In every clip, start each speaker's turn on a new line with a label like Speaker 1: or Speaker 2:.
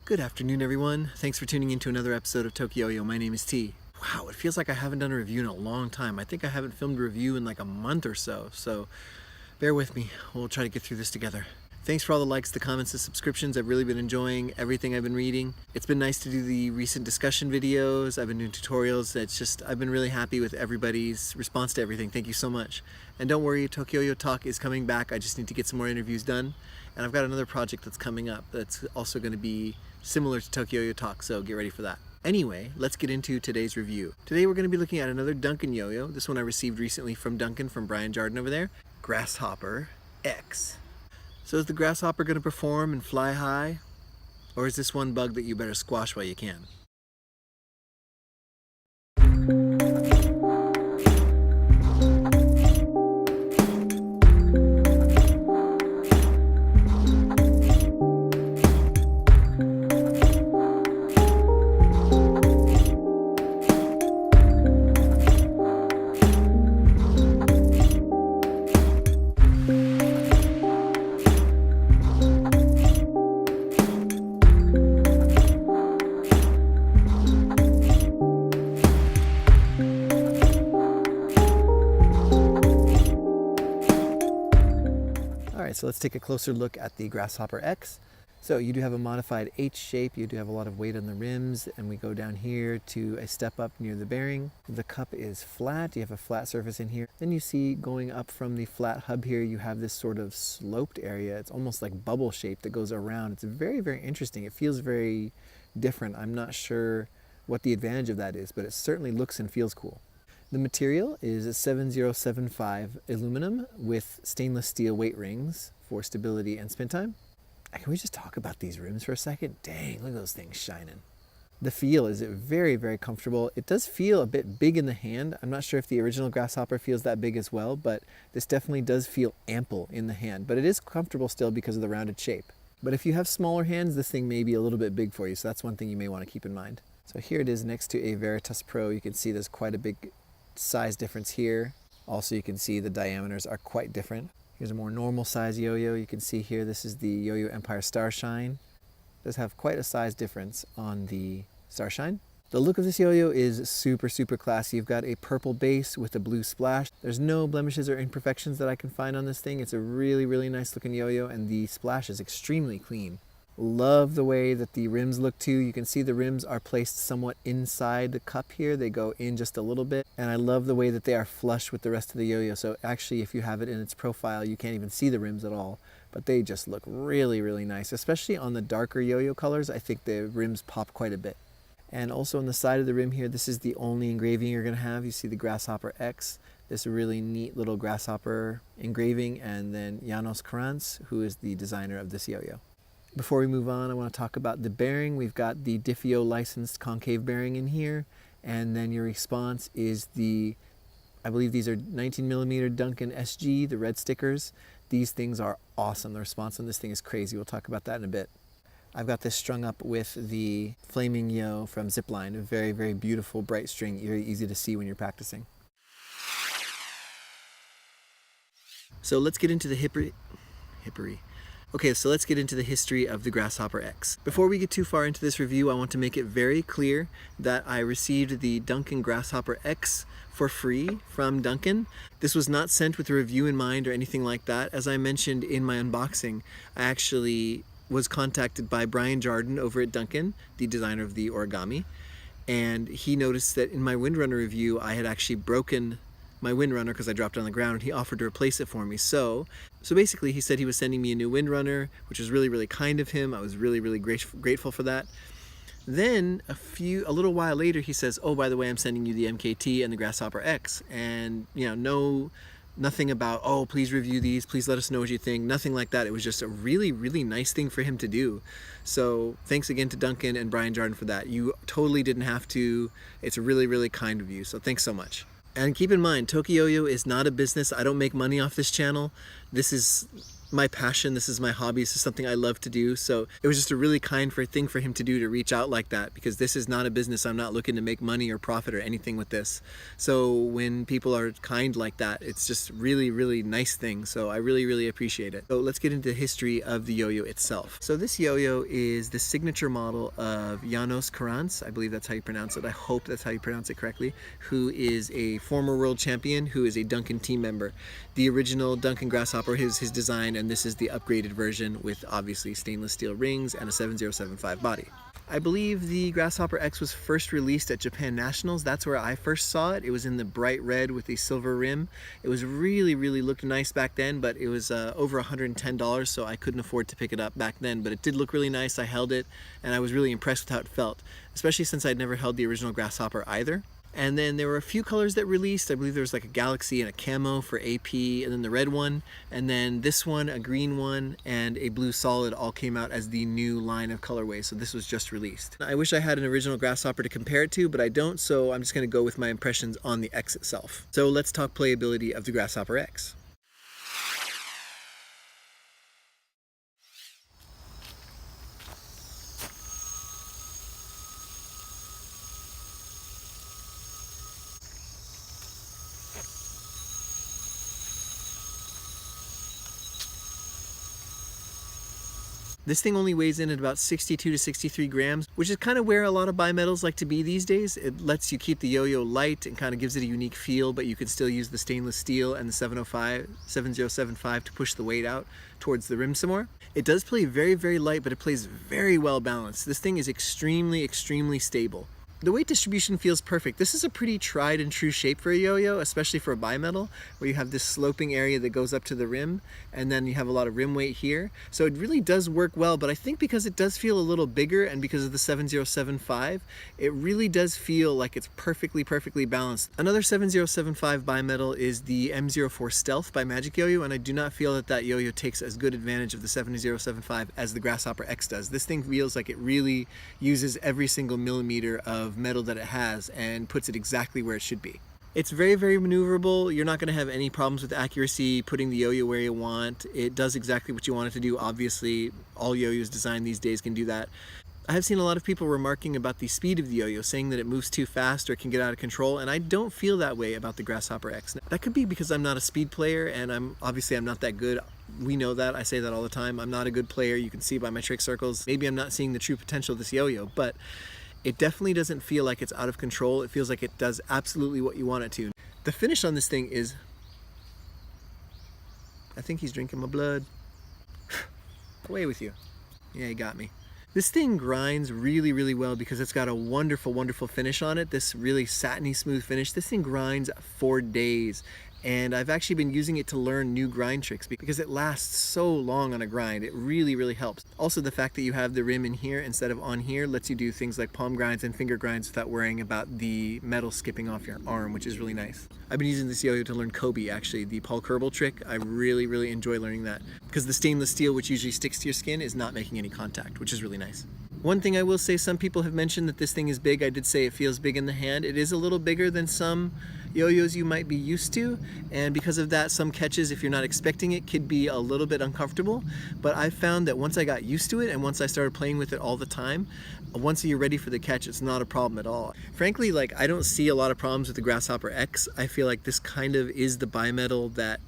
Speaker 1: Good afternoon, everyone. Thanks for tuning in to another episode of TokYo-Yo. My name is T. Wow, it feels like I haven't done a review in a long time. I think I haven't filmed a review in like a month or so bear with me. We'll try to get through this together. Thanks for all the likes, the comments, the subscriptions. I've really been enjoying everything I've been reading. It's been nice to do the recent discussion videos. I've been doing tutorials. I've been really happy with everybody's response to everything. Thank you so much. And don't worry, TokYo-Yo Talk is coming back. I just need to get some more interviews done. And I've got another project that's coming up that's also going to be similar to TokYo-Yo Talk, so get ready for that. Anyway, let's get into today's review. Today we're going to be looking at another Duncan yo-yo. This one I received recently from Duncan, from Brian Jardin over there. Grasshopper X. So is the Grasshopper going to perform and fly high? Or is this one bug that you better squash while you can? So let's take a closer look at the Grasshopper X. So you do have a modified H shape, you do have a lot of weight on the rims, and we go down here to a step up near the bearing. The cup is flat, you have a flat surface in here. Then you see going up from the flat hub here, you have this sort of sloped area. It's almost like bubble shape that goes around. It's very, very interesting. It feels very different. I'm not sure what the advantage of that is, but it certainly looks and feels cool. The material is a 7075 aluminum with stainless steel weight rings for stability and spin time. Can we just talk about these rims for a second? Dang, look at those things shining. The feel is very, very comfortable. It does feel a bit big in the hand. I'm not sure if the original Grasshopper feels that big as well, but this definitely does feel ample in the hand. But it is comfortable still because of the rounded shape. But if you have smaller hands, this thing may be a little bit big for you, so that's one thing you may want to keep in mind. So here it is next to a Veritas Pro. You can see there's quite a big size difference here. Also, you can see the diameters are quite different. Here's a more normal size yo-yo. You can see here, this is the Yo-Yo Empire Starshine. It does have quite a size difference on the Starshine. The look of this yo-yo is super, super classy. You've got a purple base with a blue splash. There's no blemishes or imperfections that I can find on this thing. It's a really, really nice looking yo-yo, and the splash is extremely clean. Love the way that the rims look too. You can see the rims are placed somewhat inside the cup here. They go in just a little bit. And I love the way that they are flush with the rest of the yo-yo. So actually, if you have it in its profile, you can't even see the rims at all. But they just look really, really nice. Especially on the darker yo-yo colors, I think the rims pop quite a bit. And also on the side of the rim here, this is the only engraving you're going to have. You see the Grasshopper X, this really neat little grasshopper engraving, and then Janos Krantz, who is the designer of this yo-yo. Before we move on, I want to talk about the bearing. We've got the Diffio licensed concave bearing in here, and then your response is I believe these are 19mm Duncan SG, the red stickers. These things are awesome. The response on this thing is crazy. We'll talk about that in a bit. I've got this strung up with the Flaming Yo from Zipline, a very, very beautiful bright string, very easy to see when you're practicing. So let's get into the hippery. Okay, so let's get into the history of the Grasshopper X. Before we get too far into this review, I want to make it very clear that I received the Duncan Grasshopper X for free from Duncan. This was not sent with a review in mind or anything like that. As I mentioned in my unboxing, I actually was contacted by Brian Jardin over at Duncan, the designer of the origami, and he noticed that in my Windrunner review, I had actually broken my Windrunner because I dropped it on the ground, and he offered to replace it for me. So basically he said he was sending me a new Windrunner, which was really, really kind of him. I was really, really grateful for that. Then a little while later, he says, oh, by the way, I'm sending you the MKT and the Grasshopper X. And, you know, nothing about, oh, please review these, please let us know what you think, nothing like that. It was just a really, really nice thing for him to do. So thanks again to Duncan and Brian Jardin for that. You totally didn't have to. It's really, really kind of you. So thanks so much. And keep in mind, TokYo-Yo is not a business. I don't make money off this channel. This is my passion. This is my hobby. This is something I love to do. So it was just a really kind thing for him to do, to reach out like that, because this is not a business. I'm not looking to make money or profit or anything with this. So when people are kind like that, it's just really, really nice thing. So I really, really appreciate it. So let's get into the history of the yo-yo itself. So this yo-yo is the signature model of Janos Karans. I believe that's how you pronounce it. I hope that's how you pronounce it correctly. Who is a former world champion, who is a Duncan team member. The original Duncan Grasshopper is his design, and this is the upgraded version with obviously stainless steel rings and a 7075 body. I believe the Grasshopper X was first released at Japan Nationals. That's where I first saw it. It was in the bright red with the silver rim. It was really, really looked nice back then, but it was over $110, so I couldn't afford to pick it up back then, but it did look really nice. I held it, and I was really impressed with how it felt, especially since I'd never held the original Grasshopper either. And then there were a few colors that released. I believe there was like a galaxy and a camo for AP, and then the red one, and then this one, a green one, and a blue solid all came out as the new line of colorways. So this was just released. I wish I had an original Grasshopper to compare it to, but I don't, so I'm just going to go with my impressions on the X itself. So let's talk playability of the Grasshopper X. This thing only weighs in at about 62 to 63 grams, which is kind of where a lot of bimetals like to be these days. It lets you keep the yo-yo light and kind of gives it a unique feel, but you can still use the stainless steel and the 7075 to push the weight out towards the rim some more. It does play very, very light, but it plays very well balanced. This thing is extremely, extremely stable. The weight distribution feels perfect. This is a pretty tried and true shape for a yo-yo, especially for a bimetal, where you have this sloping area that goes up to the rim, and then you have a lot of rim weight here. So it really does work well, but I think because it does feel a little bigger and because of the 7075, it really does feel like it's perfectly, perfectly balanced. Another 7075 bimetal is the M04 Stealth by Magic Yo-Yo, and I do not feel that that yo-yo takes as good advantage of the 7075 as the Grasshopper X does. This thing feels like it really uses every single millimeter of metal that it has and puts it exactly where it should be. It's very, very maneuverable. You're not going to have any problems with accuracy, putting the yo-yo where you want. It does exactly what you want it to do. Obviously, all yo-yos designed these days can do that. I have seen a lot of people remarking about the speed of the yo-yo, saying that it moves too fast or it can get out of control, and I don't feel that way about the Grasshopper X. That could be because I'm not a speed player, and I'm not that good. We know that. I say that all the time. I'm not a good player. You can see by my trick circles. Maybe I'm not seeing the true potential of this yo-yo, but it definitely doesn't feel like it's out of control. It feels like it does absolutely what you want it to. The finish on this thing is... I think he's drinking my blood. Away with you. Yeah, he got me. This thing grinds really, really well because it's got a wonderful, wonderful finish on it. This really satiny, smooth finish. This thing grinds for days. And I've actually been using it to learn new grind tricks because it lasts so long on a grind. It really, really helps. Also, the fact that you have the rim in here instead of on here lets you do things like palm grinds and finger grinds without worrying about the metal skipping off your arm, which is really nice. I've been using this yo-yo to learn Kobe, actually, the Paul Kerbal trick. I really, really enjoy learning that because the stainless steel, which usually sticks to your skin, is not making any contact, which is really nice. One thing I will say, some people have mentioned that this thing is big. I did say it feels big in the hand. It is a little bigger than some yo-yos you might be used to, and because of that, some catches, if you're not expecting it, could be a little bit uncomfortable. But I found that once I got used to it and once I started playing with it all the time, once you're ready for the catch, it's not a problem at all. Frankly, like, I don't see a lot of problems with the Grasshopper X. I feel like this kind of is the bimetal that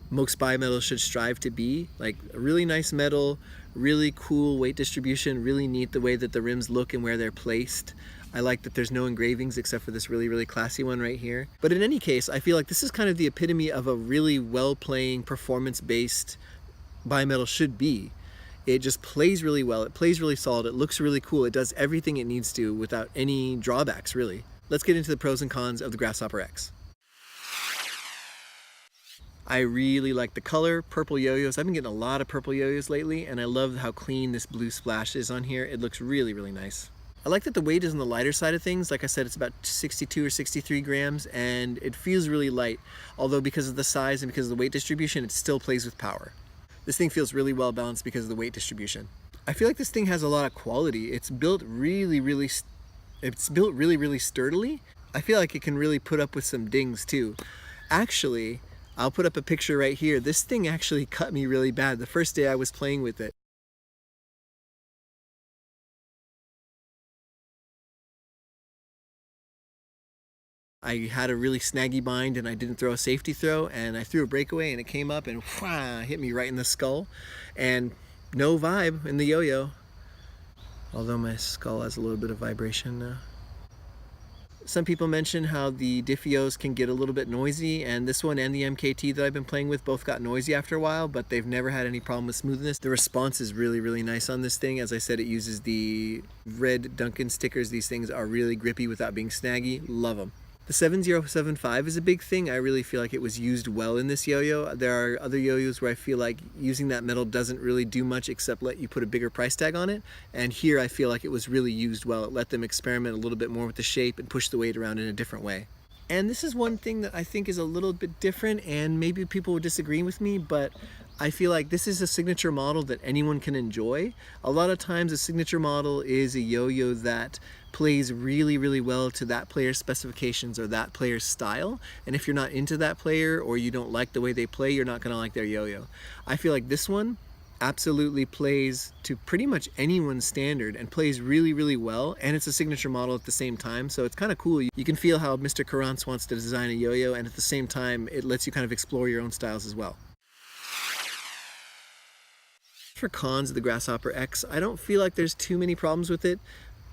Speaker 1: most bimetals should strive to be. Like, a really nice metal, really cool weight distribution, really neat the way that the rims look and where they're placed. I like that there's no engravings except for this really, really classy one right here. But in any case, I feel like this is kind of the epitome of a really well-playing, performance-based bimetal should be. It just plays really well, it plays really solid, it looks really cool, it does everything it needs to without any drawbacks, really. Let's get into the pros and cons of the Grasshopper X. I really like the color, purple yo-yos. I've been getting a lot of purple yo-yos lately, and I love how clean this blue splash is on here. It looks really, really nice. I like that the weight is on the lighter side of things. Like I said, it's about 62 or 63 grams, and it feels really light. Although because of the size and because of the weight distribution, it still plays with power. This thing feels really well balanced because of the weight distribution. I feel like this thing has a lot of quality. It's built really, really sturdily. I feel like it can really put up with some dings too. Actually, I'll put up a picture right here. This thing actually cut me really bad the first day I was playing with it. I had a really snaggy bind and I didn't throw a safety throw, and I threw a breakaway and it came up and hit me right in the skull, and no vibe in the yo-yo. Although my skull has a little bit of vibration now. Some people mention how the diffios can get a little bit noisy, and this one and the MKT that I've been playing with both got noisy after a while, but they've never had any problem with smoothness. The response is really, really nice on this thing. As I said, it uses the red Duncan stickers. These things are really grippy without being snaggy. Love them. The 7075 is a big thing. I really feel like it was used well in this yo-yo. There are other yo-yos where I feel like using that metal doesn't really do much except let you put a bigger price tag on it. And here I feel like it was really used well. It let them experiment a little bit more with the shape and push the weight around in a different way. And this is one thing that I think is a little bit different, and maybe people would disagree with me, but I feel like this is a signature model that anyone can enjoy. A lot of times a signature model is a yo-yo that plays really, really well to that player's specifications or that player's style. And if you're not into that player or you don't like the way they play, you're not gonna like their yo-yo. I feel like this one absolutely plays to pretty much anyone's standard and plays really, really well, and it's a signature model at the same time, so it's kind of cool. You can feel how Mr. Karantz wants to design a yo-yo, and at the same time it lets you kind of explore your own styles as well. For cons of the Grasshopper X, I don't feel like there's too many problems with it.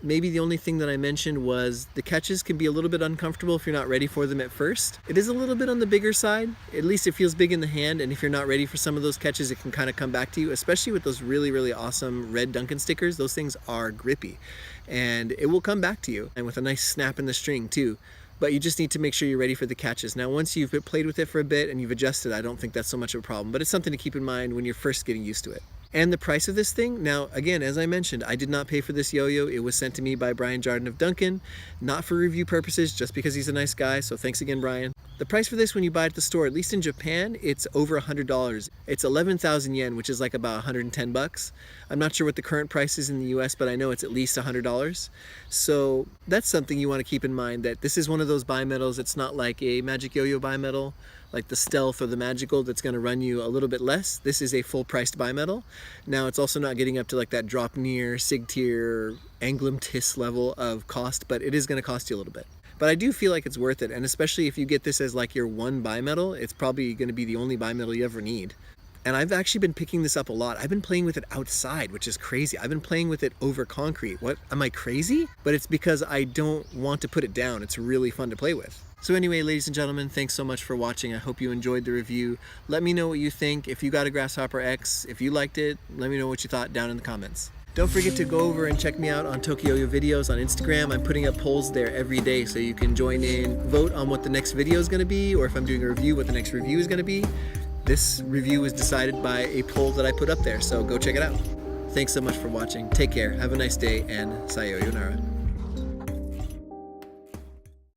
Speaker 1: Maybe the only thing that I mentioned was the catches can be a little bit uncomfortable if you're not ready for them at first. It is a little bit on the bigger side. At least it feels big in the hand, and if you're not ready for some of those catches, it can kind of come back to you, especially with those really, really awesome red Duncan stickers. Those things are grippy, and it will come back to you, and with a nice snap in the string too. But you just need to make sure you're ready for the catches. Now, once you've played with it for a bit and you've adjusted, I don't think that's so much of a problem, but it's something to keep in mind when you're first getting used to it. And the price of this thing, now again, as I mentioned, I did not pay for this yo-yo. It was sent to me by Brian Jardin of Duncan, not for review purposes, just because he's a nice guy, so thanks again, Brian. The price for this when you buy it at the store, at least in Japan, it's over $100. It's 11,000 yen, which is like about 110 bucks. I'm not sure what the current price is in the US, but I know it's at least $100. So that's something you want to keep in mind, that this is one of those bimetals. It's not like a Magic Yo-Yo bimetal, like the Stealth or the Magical, that's going to run you a little bit less. This is a full-priced bimetal. Now, it's also not getting up to like that drop near Sig tier Anglum Tis level of cost, but it is going to cost you a little bit. But I do feel like it's worth it, and especially if you get this as like your one bimetal, it's probably going to be the only bimetal you ever need. And I've actually been picking this up a lot. I've been playing with it outside, which is crazy. I've been playing with it over concrete. What, am I crazy? But it's because I don't want to put it down. It's really fun to play with. So anyway, ladies and gentlemen, thanks so much for watching. I hope you enjoyed the review. Let me know what you think. If you got a Grasshopper X, if you liked it, let me know what you thought down in the comments. Don't forget to go over and check me out on TokYo-Yo videos on Instagram. I'm putting up polls there every day, so you can join in, vote on what the next video is going to be, or if I'm doing a review, what the next review is going to be. This review was decided by a poll that I put up there, so go check it out. Thanks so much for watching. Take care, have a nice day, and sayonara.